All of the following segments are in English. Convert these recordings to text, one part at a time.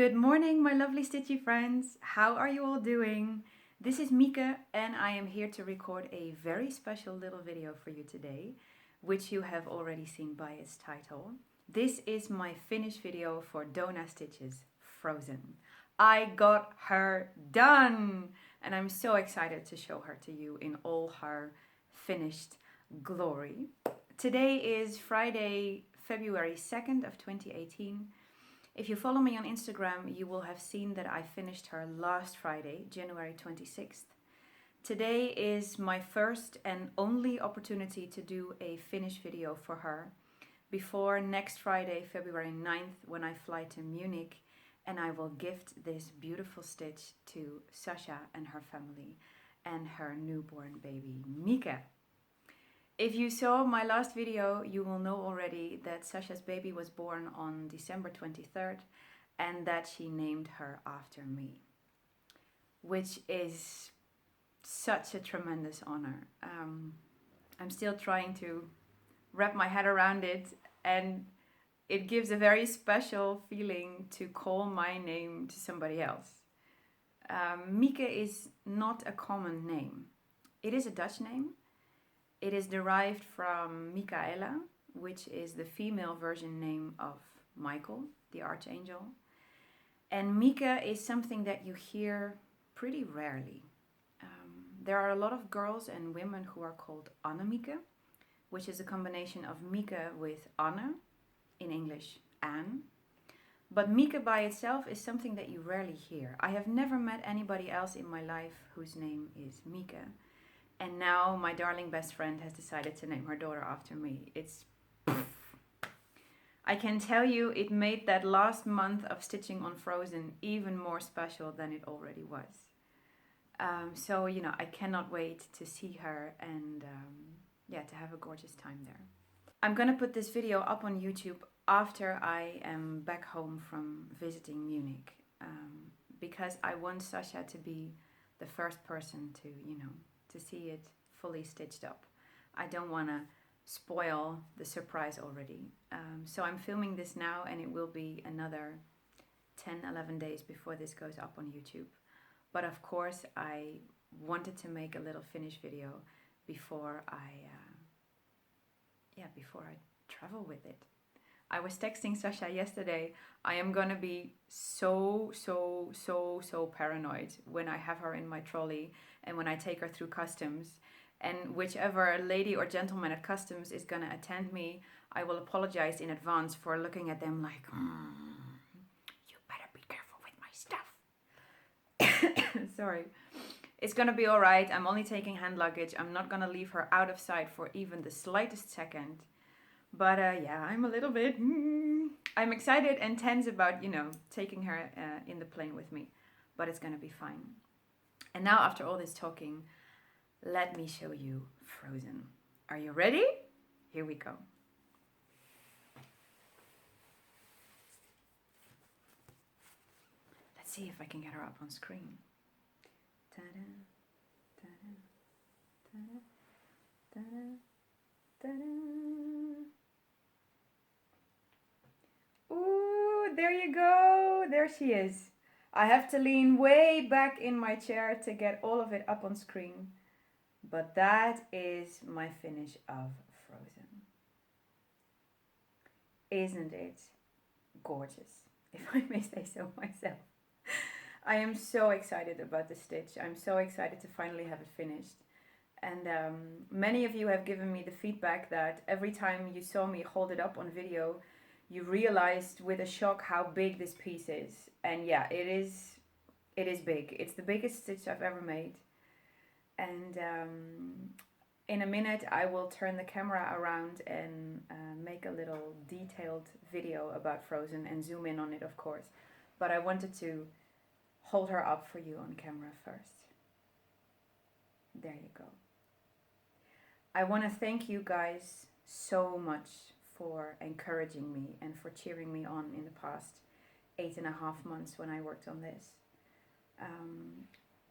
Good morning, my lovely stitchy friends. How are you all doing? This is Mieke and I am here to record a very special little video for you today, which you have already seen by its title. This is my finished video for Donna Stitch's Frozen. I got her done and I'm so excited to show her to you in all her finished glory. Today is Friday, February 2nd of 2018. If you follow me on Instagram, you will have seen that I finished her last Friday, January 26th. Today is my first and only opportunity to do a finished video for her before next Friday, February 9th, when I fly to Munich and I will gift this beautiful stitch to Sasha and her family and her newborn baby, Mieke. If you saw my last video, you will know already that Sasha's baby was born on December 23rd and that she named her after me, which is such a tremendous honor. I'm still trying to wrap my head around it, and it gives a very special feeling to call my name to somebody else. Mieke is not a common name. It is a Dutch name. It is derived from Michaela, which is the female version name of Michael, the archangel. And Mieke is something that you hear pretty rarely. There are a lot of girls and women who are called Annemieke, which is a combination of Mieke with Anne, in English Anne. But Mieke by itself is something that you rarely hear. I have never met anybody else in my life whose name is Mieke. And now my darling best friend has decided to name her daughter after me. I can tell you it made that last month of stitching on Frozen even more special than it already was. So, I cannot wait to see her and to have a gorgeous time there. I'm gonna put this video up on YouTube after I am back home from visiting Munich. Because I want Sasha to be the first person to see it fully stitched up. I don't want to spoil the surprise already. So I'm filming this now and it will be another 10-11 days before this goes up on YouTube. But of course I wanted to make a little finished video before I travel with it. I was texting Sasha yesterday. I am gonna be so paranoid when I have her in my trolley and when I take her through customs. And whichever lady or gentleman at customs is gonna attend me, I will apologize in advance for looking at them like, you better be careful with my stuff. Sorry. It's gonna be alright. I'm only taking hand luggage. I'm not gonna leave her out of sight for even the slightest second. But I'm a little bit, I'm excited and tense about, taking her in the plane with me. But it's going to be fine. And now after all this talking, let me show you Frozen. Are you ready? Here we go. Let's see if I can get her up on screen. Ta-da, ta-da, ta-da, ta-da, ta-da. Ooh, there you go. There she is. I have to lean way back in my chair to get all of it up on screen. But that is my finish of Frozen. Isn't it gorgeous, if I may say so myself? I am so excited about the stitch. I'm so excited to finally have it finished. And many of you have given me the feedback that every time you saw me hold it up on video, you realized with a shock how big this piece is. And yeah, it is big. It's the biggest stitch I've ever made. And in a minute I will turn the camera around and make a little detailed video about Frozen and zoom in on it, of course. But I wanted to hold her up for you on camera first. There you go. I want to thank you guys so much for encouraging me and for cheering me on in the past 8.5 months when I worked on this.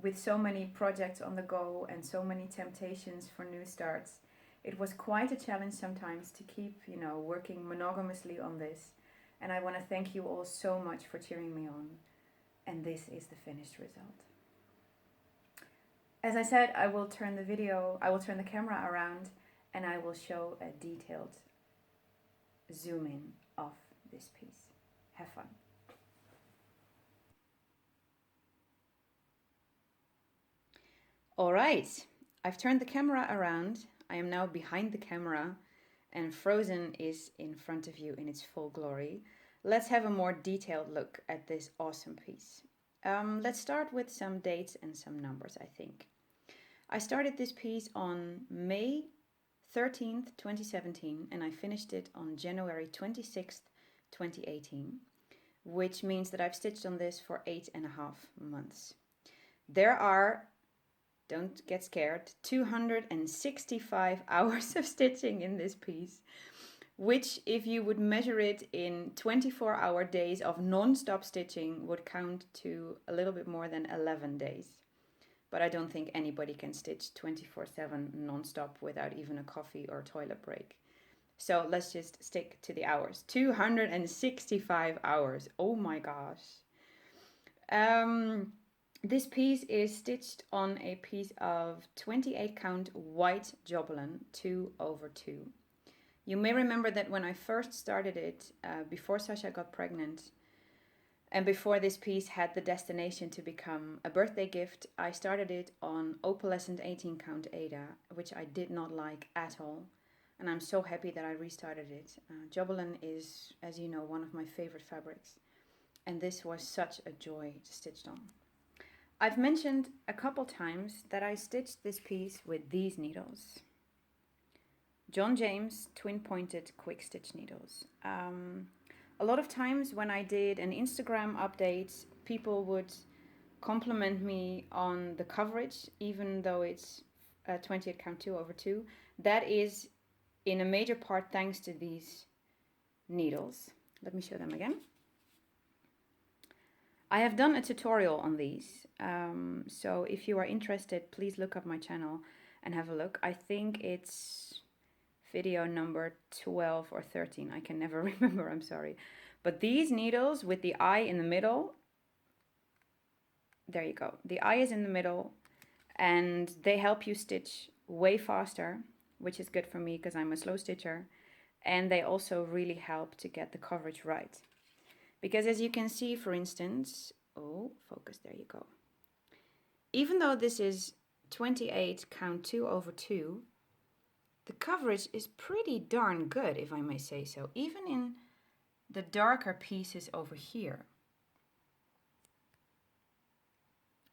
With so many projects on the go and so many temptations for new starts, it was quite a challenge sometimes to keep, working monogamously on this And I want to thank you all so much for cheering me on. And this is the finished result. As I said, I will turn the camera around and I will show a detailed zoom in of this piece. Have fun. All right, I've turned the camera around. I am now behind the camera and Frozen is in front of you in its full glory. Let's have a more detailed look at this awesome piece. Let's start with some dates and some numbers, I think. I started this piece on May 13th, 2017, and I finished it on January 26th, 2018, which means that I've stitched on this for 8.5 months. There are, don't get scared, 265 hours of stitching in this piece, which if you would measure it in 24-hour days of non-stop stitching would count to a little bit more than 11 days. But I don't think anybody can stitch 24/7 non-stop without even a coffee or toilet break. So let's just stick to the hours. 265 hours. Oh my gosh. This piece is stitched on a piece of 28 count white Jobelin 2/2. You may remember that when I first started it, before Sasha got pregnant, and before this piece had the destination to become a birthday gift, I started it on opalescent 18 count Ada, which I did not like at all. And I'm so happy that I restarted it. Jobelin is, as you know, one of my favorite fabrics. And this was such a joy to stitch on. I've mentioned a couple times that I stitched this piece with these needles. John James twin pointed quick stitch needles. A lot of times when I did an Instagram update, people would compliment me on the coverage, even though it's 28 count 2/2. That is in a major part thanks to these needles. Let me show them again. I have done a tutorial on these, so if you are interested, please look up my channel and have a look. I think it's video number 12 or 13. I can never remember, I'm sorry. But these needles with the eye in the middle, there you go. The eye is in the middle and they help you stitch way faster, which is good for me because I'm a slow stitcher. And they also really help to get the coverage right. Because as you can see, for instance, oh, focus, there you go. Even though this is 28 count 2/2, the coverage is pretty darn good, if I may say so, even in the darker pieces over here,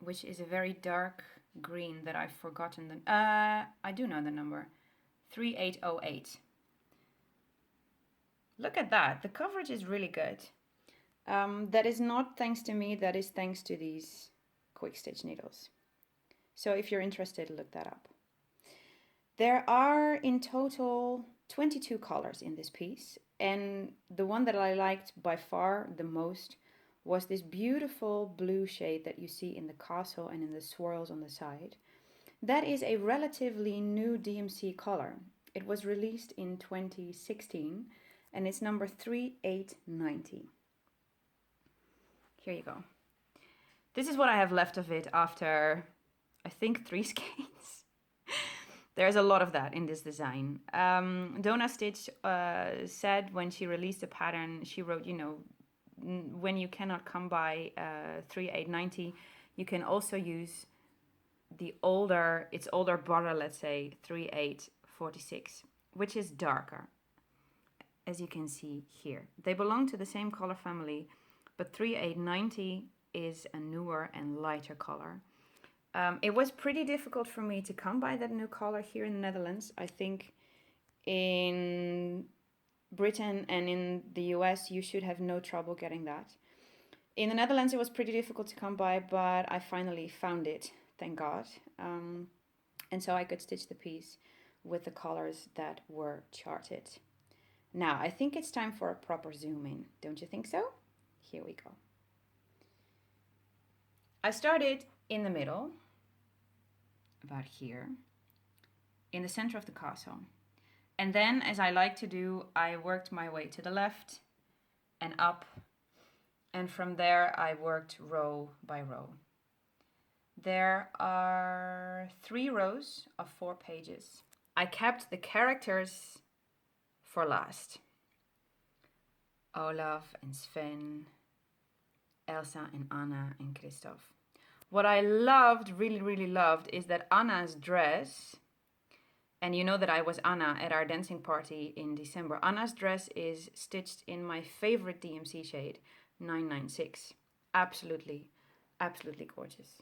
which is a very dark green that I've forgotten. I do know the number, 3808. Look at that, the coverage is really good. That is not thanks to me, that is thanks to these quick stitch needles. So if you're interested, look that up. There are in total 22 colors in this piece, and the one that I liked by far the most was this beautiful blue shade that you see in the castle and in the swirls on the side. That is a relatively new DMC color. It was released in 2016 and it's number 3890. Here you go. This is what I have left of it after, I think, 3 skeins. There's a lot of that in this design. Donna Stitch said when she released the pattern, she wrote, you know, when you cannot come by 3890, you can also use the older, its older brother, let's say 3846, which is darker, as you can see here. They belong to the same color family, but 3890 is a newer and lighter color. It was pretty difficult for me to come by that new color here in the Netherlands. I think in Britain and in the US, you should have no trouble getting that. In the Netherlands, it was pretty difficult to come by, but I finally found it, thank God. And so I could stitch the piece with the colors that were charted. Now, I think it's time for a proper zoom in. Don't you think so? Here we go. I started in the middle, about here, in the center of the castle. And then, as I like to do, I worked my way to the left and up. And from there I worked row by row. There are 3 rows of 4 pages. I kept the characters for last. Olaf and Sven, Elsa and Anna and Christoph. What I loved, really loved, is that Anna's dress, and you know that I was Anna at our dancing party in December. Anna's dress is stitched in my favorite DMC shade, 996. Absolutely gorgeous.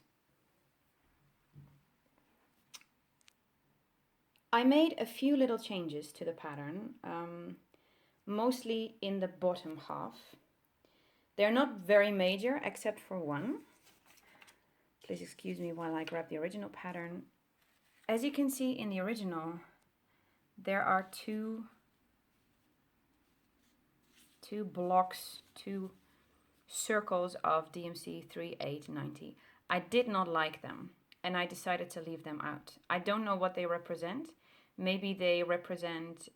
I made a few little changes to the pattern, mostly in the bottom half. They're not very major, except for one. Please excuse me while I grab the original pattern. As you can see in the original, there are two blocks, 2 circles of DMC 3890. I did not like them, and I decided to leave them out. I don't know what they represent. Maybe they represent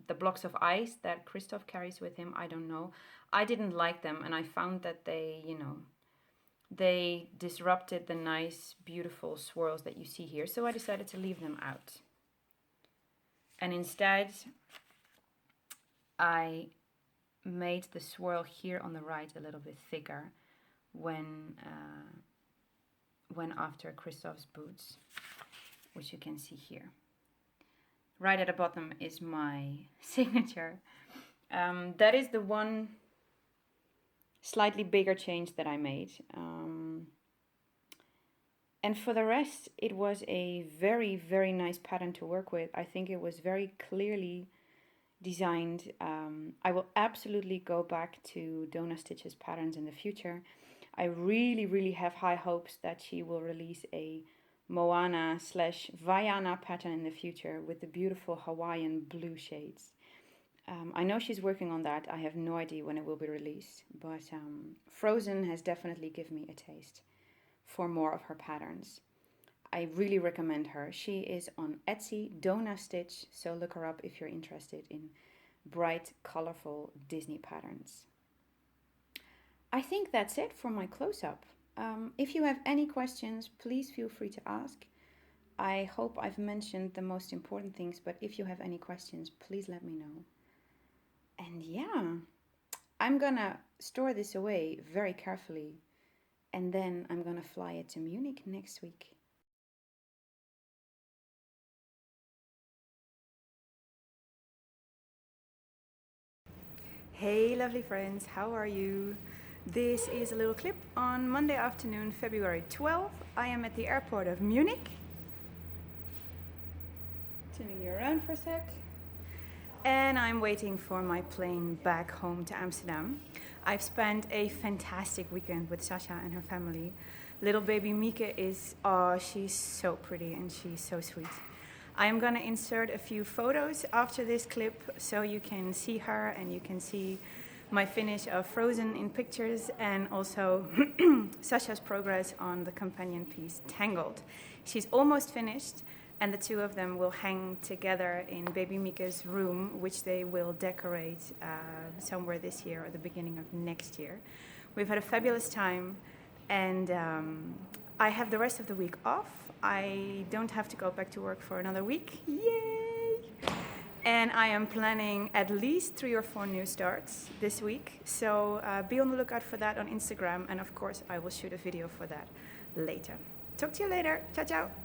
the blocks of ice that Christoph carries with him. I don't know. I didn't like them, and I found that they disrupted the nice, beautiful swirls that you see here. So I decided to leave them out. And instead, I made the swirl here on the right a little bit thicker when after Christoph's boots, which you can see here. Right at the bottom is my signature. That is the one slightly bigger change that I made. And for the rest, it was a very nice pattern to work with. I think it was very clearly designed. I will absolutely go back to Donna Stitch's patterns in the future. I really have high hopes that she will release a Moana/Vaiana pattern in the future with the beautiful Hawaiian blue shades. I know she's working on that. I have no idea when it will be released, but Frozen has definitely given me a taste for more of her patterns. I really recommend her. She is on Etsy, Donna Stitch, so look her up if you're interested in bright, colorful Disney patterns. I think that's it for my close-up. If you have any questions, please feel free to ask. I hope I've mentioned the most important things, but if you have any questions, please let me know. And yeah, I'm gonna store this away very carefully, and then I'm gonna fly it to Munich next week. Hey lovely friends, how are you? This is a little clip on Monday afternoon, February 12th. I am at the airport of Munich. Turning you around for a sec. And I'm waiting for my plane back home to Amsterdam. I've spent a fantastic weekend with Sasha and her family. Little baby xMieke is, oh, she's so pretty and she's so sweet. I am gonna insert a few photos after this clip so you can see her and you can see my finish of Frozen in pictures, and also Sasha's progress on the companion piece Tangled. She's almost finished, and the 2 of them will hang together in baby xMiike's room, which they will decorate somewhere this year or the beginning of next year. We've had a fabulous time, and I have the rest of the week off. I don't have to go back to work for another week. Yay! And I am planning at least 3 or 4 new starts this week. So be on the lookout for that on Instagram. And of course, I will shoot a video for that later. Talk to you later. Ciao, ciao.